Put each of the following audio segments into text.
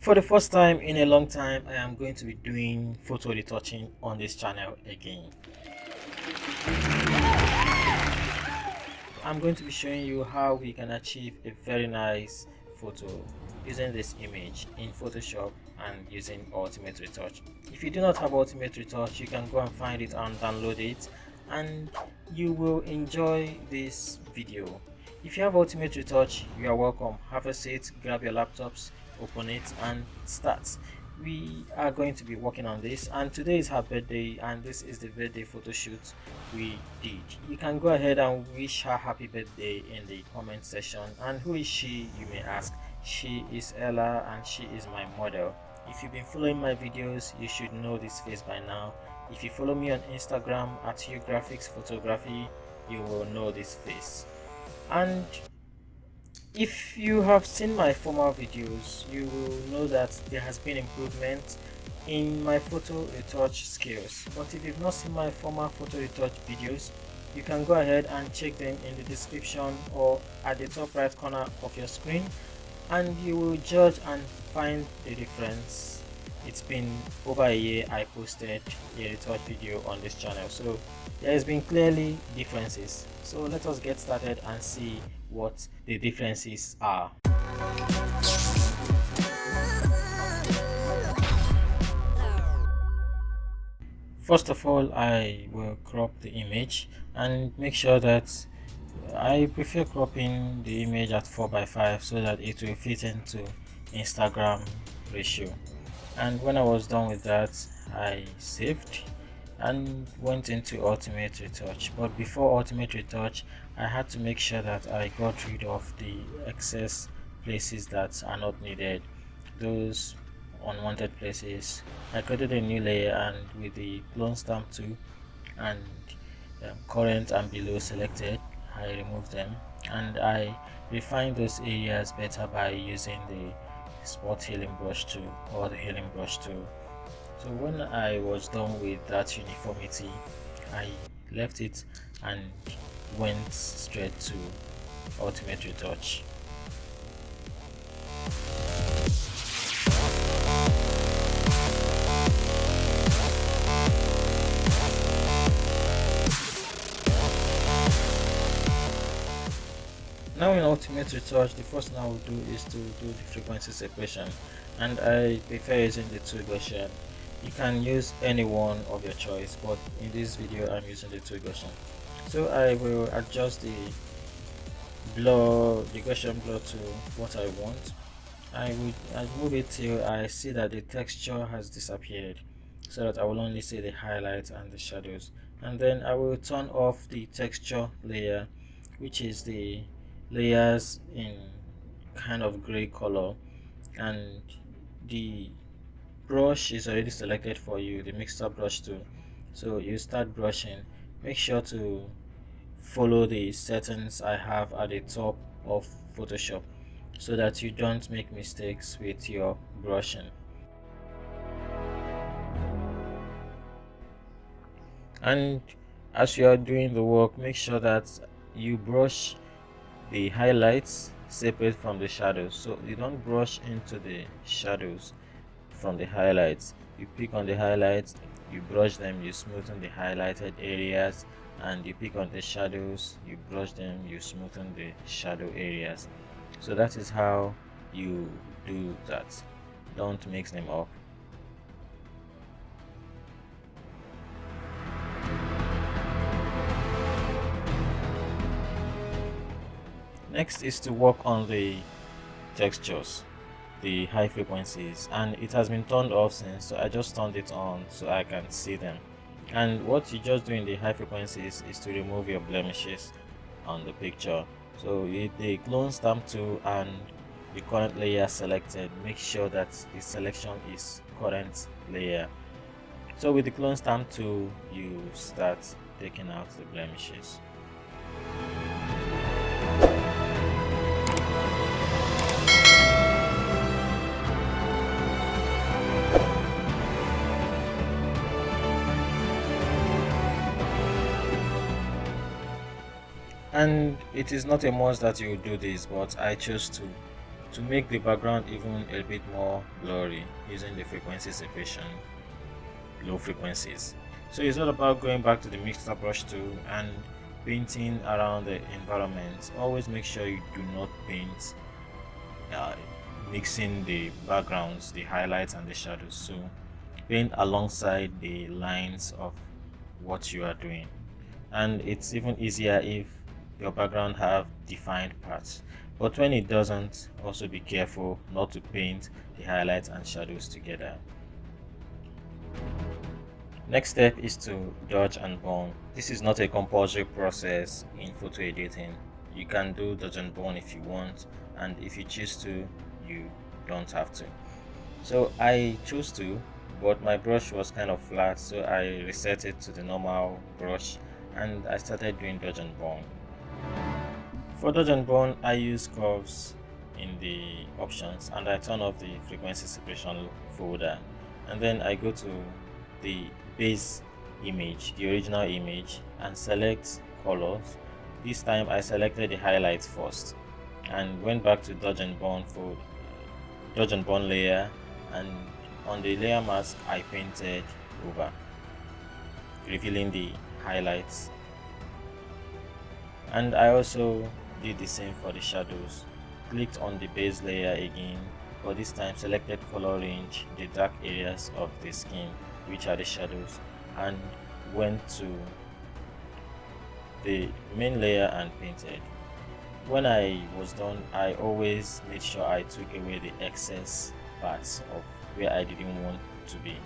For the first time in a long time, I am going to be doing photo retouching on this channel again. I'm going to be showing you how we can achieve a very nice photo using this image in Photoshop and using Ultimate Retouch. If you do not have Ultimate Retouch, you can go and find it and download it, and you will enjoy this video. If you have Ultimate Retouch, you are welcome. Have a seat, grab your laptops, open it and start. We are going to be working on this, and today is her birthday, and this is the birthday photo shoot we did. You can go ahead and wish her happy birthday in the comment section. And who is she, you may ask? She is Ella and she is my model. If you've been following my videos, you should know this face by now. If you follow me on Instagram at U-Graffix photography, you will know this face. And if you have seen my former videos, you will know that there has been improvement in my photo retouch skills. But if you've not seen my former photo retouch videos, you can go ahead and check them in the description or at the top right corner of your screen, and you will judge and find the difference. It's been over a year I posted a retouch video on this channel, so there has been clearly differences. So let us get started and see what the differences are. First of all, I will crop the image and make sure that I prefer cropping the image at 4:5 so that it will fit into Instagram ratio. And when I was done with that, I saved and went into Ultimate Retouch. But before Ultimate Retouch, I had to make sure that I got rid of the excess places that are not needed, those unwanted places. I created a new layer, and with the clone stamp tool and current and below selected, I removed them, and I refined those areas better by using the spot healing brush tool or the healing brush tool. So when I was done with that uniformity, I left it and went straight to Ultimate Retouch. Now in Ultimate Retouch, the first thing I will do is to do the frequency separation, and I prefer using the tool Gaussian. You can use any one of your choice, but in this video I'm using the tool Gaussian. So I will adjust the blur, the Gaussian blur to what I want. I move it till I see that the texture has disappeared, so that I will only see the highlights and the shadows. And then I will turn off the texture layer, which is the layers in kind of gray color, and the brush is already selected for you, the mixer brush tool. So you start brushing. Make sure to follow the settings I have at the top of Photoshop so that you don't make mistakes with your brushing. And as you are doing the work, make sure that you brush the highlights separate from the shadows, so you don't brush into the shadows from the highlights. You pick on the highlights, you brush them, you smoothen the highlighted areas, and you pick on the shadows, you brush them, you smoothen the shadow areas. So that is how you do that. Don't mix them up. Next is to work on the textures, the high frequencies, and it has been turned off since, so I just turned it on so I can see them. And what you just do in the high frequencies is to remove your blemishes on the picture. So with the clone stamp tool and the current layer selected, make sure that the selection is current layer. So with the clone stamp tool, you start taking out the blemishes. And it is not a must that you do this, but I chose to to make the background even a bit more blurry using the frequency separation, low frequencies. So it's all about going back to the mixer brush tool and painting around the environment. Always make sure you do not paint uh, mixing the backgrounds, the highlights and the shadows. So paint alongside the lines of what you are doing. And it's even easier if your background have defined parts. But when it doesn't, also be careful not to paint the highlights and shadows together. Next step is to dodge and burn. This is not a compulsory process in photo editing. You can do dodge and burn if you want, and if you choose to, you don't have to. So I chose to, but my brush was kind of flat, so I reset it to the normal brush and I started doing dodge and burn. For dodge and burn, I use curves in the options and I turn off the frequency separation folder, and then I go to the base image, the original image, and select colors. This time I selected the highlights first and went back to dodge and burn for dodge and burn layer, and on the layer mask I painted over, revealing the highlights. And I also did the same for the shadows. Clicked on the base layer again, but this time selected color range, the dark areas of the skin, which are the shadows, and went to the main layer and painted. When I was done, I always made sure I took away the excess parts of where I didn't want to be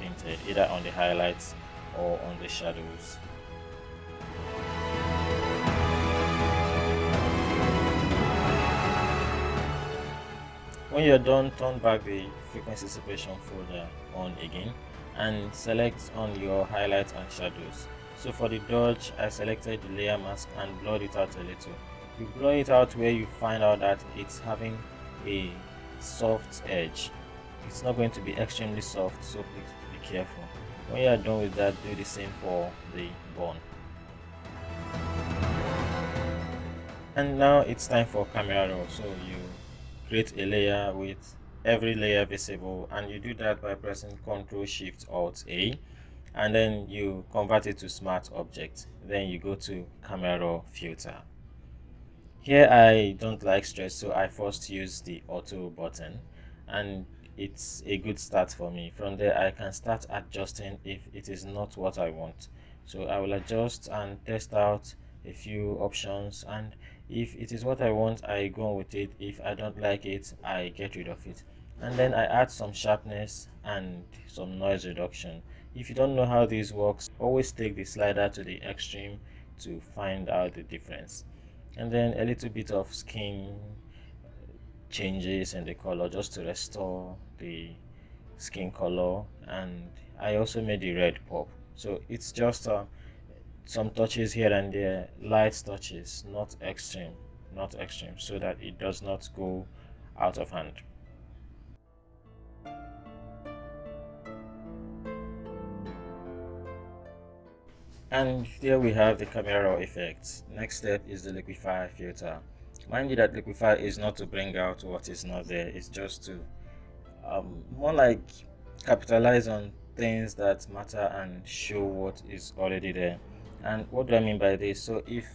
painted, either on the highlights or on the shadows. When you're done, turn back the frequency separation folder on again and select on your highlights and shadows. So for the dodge, I selected the layer mask and blurred it out a little. You blur it out where you find out that it's having a soft edge. It's not going to be extremely soft, so please be careful. When you are done with that, do the same for the burn. And now it's time for camera raw. So you create a layer with every layer visible, and you do that by pressing Ctrl Shift Alt A, and then you convert it to smart object. Then you go to camera raw filter. Here I don't like stretch, so I first use the auto button, and it's a good start for me. From there I can start adjusting if it is not what I want. So I will adjust and test out a few options, and if it is what I want, I go on with it. If I don't like it, I get rid of it, and then I add some sharpness and some noise reduction. If you don't know how this works, always take the slider to the extreme to find out the difference. And then a little bit of skin changes in the color just to restore the skin color, and I also made the red pop. So it's just some touches here and there, light touches, not extreme, so that it does not go out of hand. And there we have the camera raw effects. Next step is the Liquify filter. Mind you that Liquify is not to bring out what is not there, it's just to more like capitalize on things that matter and show what is already there. And what do I mean by this? So if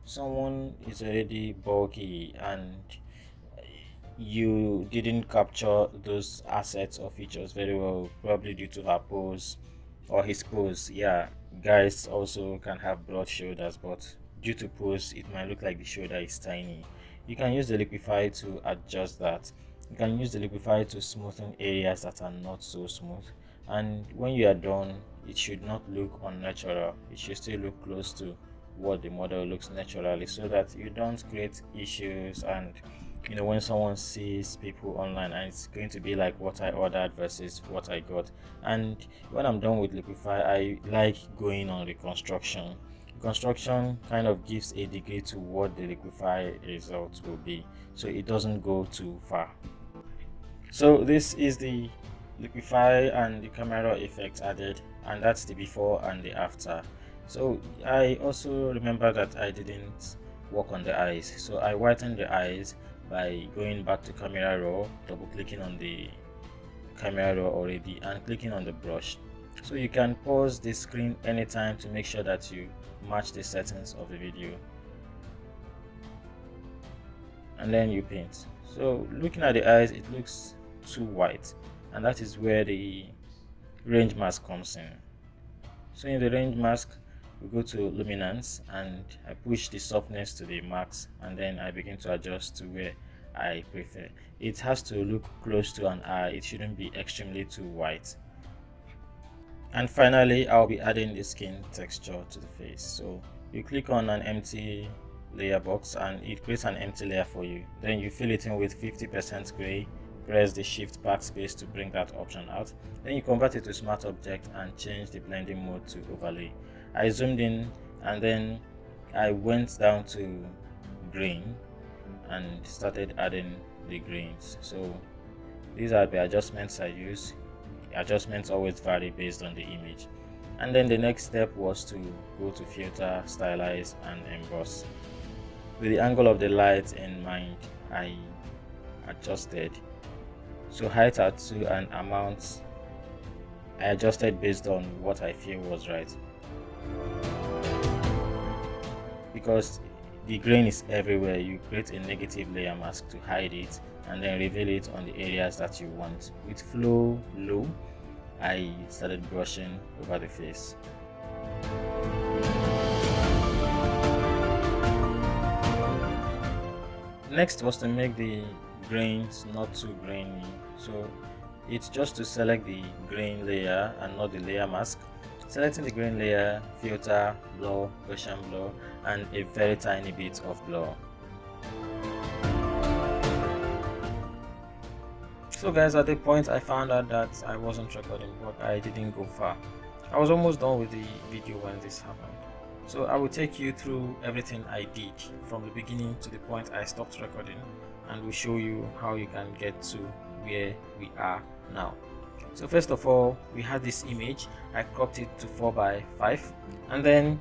someone is already bulky and you didn't capture those assets or features very well, probably due to her pose or his pose, yeah, guys also can have broad shoulders, but due to pose it might look like the shoulder is tiny. You can use the Liquify to adjust that. You can use the Liquify to smoothen areas that are not so smooth, and when you are done, it should not look unnatural. It should still look close to what the model looks naturally, so that you don't create issues. And when someone sees people online, and it's going to be like what I ordered versus what I got. And when I'm done with Liquify, I like going on reconstruction. Reconstruction kind of gives a degree to what the Liquify results will be, so it doesn't go too far. So this is the Liquify and the camera effect added, and that's the before and the after. So I also remember that I didn't work on the eyes, so I whitened the eyes by going back to camera raw, double clicking on the camera raw already and clicking on the brush. So you can pause the screen anytime to make sure that you match the settings of the video, and then you paint. So looking at the eyes, it looks too white, and that is where the range mask comes in. So in the range mask, we go to luminance and I push the softness to the max, and then I begin to adjust to where I prefer. It has to look close to an eye, it shouldn't be extremely too white. And finally, I'll be adding the skin texture to the face. So you click on an empty layer box and it creates an empty layer for you. Then you fill it in with 50% gray, press the shift backspace to bring that option out. Then you convert it to smart object and change the blending mode to overlay. I zoomed in and then I went down to grain and started adding the grains. So these are the adjustments I use. Adjustments always vary based on the image. And then the next step was to go to filter, stylize and emboss. With the angle of the light in mind, I adjusted. So height at 2 and amount I adjusted based on what I feel was right. Because the grain is everywhere, you create a negative layer mask to hide it and then reveal it on the areas that you want. With flow low, I started brushing over the face. Next was to make the grains not too grainy. So it's just to select the grain layer and not the layer mask. Selecting the grain layer, filter, blur, Gaussian blur, and a very tiny bit of blur. So guys, at the point I found out that I wasn't recording, but I didn't go far. I was almost done with the video when this happened. So I will take you through everything I did from the beginning to the point I stopped recording, and we'll show you how you can get to where we are now. So first of all, we had this image. I cropped it to 4:5, and then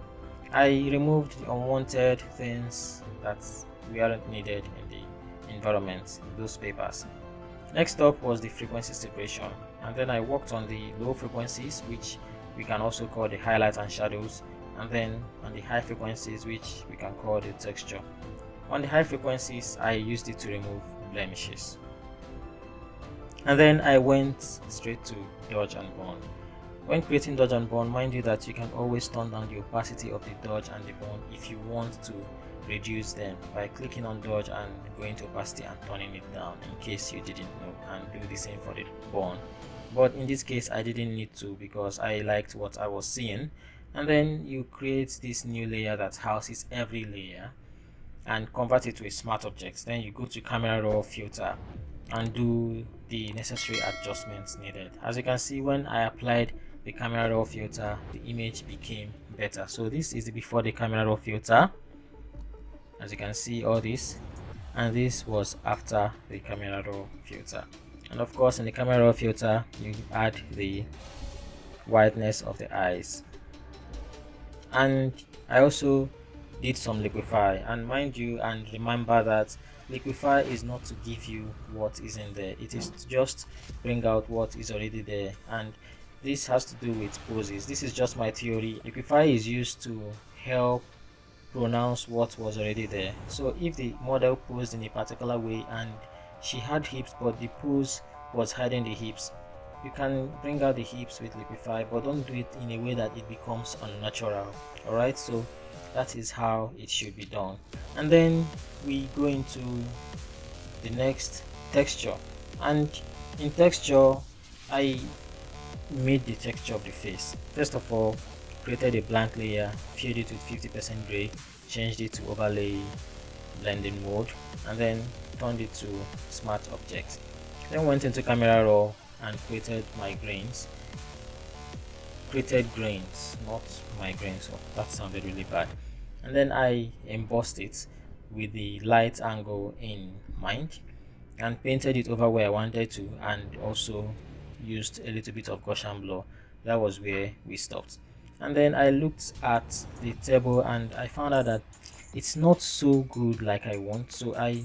I removed the unwanted things that weren't needed in the environment, those papers. Next up was the frequency separation, and then I worked on the low frequencies, which we can also call the highlights and shadows, and then on the high frequencies, which we can call the texture. On the high frequencies, I used it to remove blemishes. And then I went straight to dodge and burn. When creating dodge and burn, mind you that you can always turn down the opacity of the dodge and the burn if you want to reduce them by clicking on dodge and going to opacity and turning it down, in case you didn't know, and do the same for the burn. But in this case I didn't need to because I liked what I was seeing. And then you create this new layer that houses every layer and convert it to a smart object. Then you go to camera raw, filter, and do the necessary adjustments needed. As you can see, when I applied the camera raw filter, the image became better. So this is the before the camera raw filter, as you can see all this, and this was after the camera raw filter. And of course, in the camera raw filter you add the whiteness of the eyes. And I also did some liquify, and mind you and remember that liquify is not to give you what is in there, it is to just bring out what is already there. And this has to do with poses. This is just my theory. Liquify is used to help pronounce what was already there. So if the model posed in a particular way and she had hips but the pose was hiding the hips, you can bring out the hips with liquify, but don't do it in a way that it becomes unnatural. Alright, so that is how it should be done. And then we go into the next, texture. And in texture, I made the texture of the face. First of all, created a blank layer, filled it with 50% gray, changed it to overlay blending mode, and then turned it to smart object. Then went into camera raw and created my grains. Created grains, not my grains. So that sounded really bad. And then I embossed it with the light angle in mind and painted it over where I wanted to, and also used a little bit of Gaussian blur. That was where we stopped. And then I looked at the table and I found out that it's not so good like I want, so I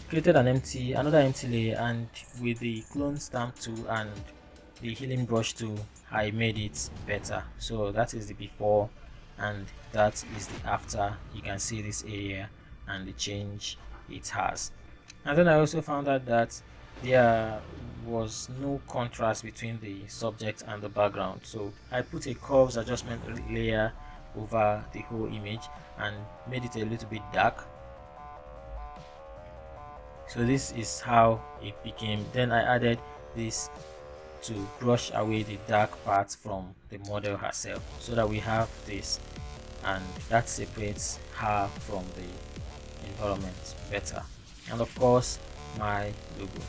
created another empty layer, and with the clone stamp tool and the healing brush tool I made it better. So that is the before and that is the after. You can see this area and the change it has. And then I also found out that there was no contrast between the subject and the background, so I put a curves adjustment layer over the whole image and made it a little bit dark. So this is how it became. Then I added this to brush away the dark parts from the model herself, so that we have this, and that separates her from the environment better. And of course my logo.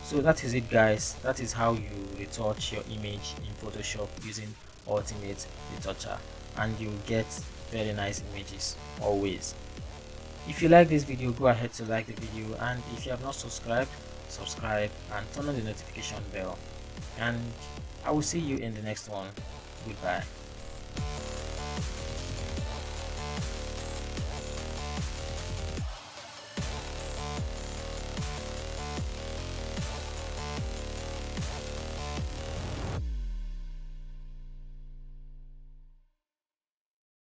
So that is it, guys. That is how you retouch your image in Photoshop using Ultimate Retoucher, and you get very nice images always. If you like this video, go ahead to like the video, and if you have not subscribed, subscribe and turn on the notification bell, and I will see you in the next one. Goodbye.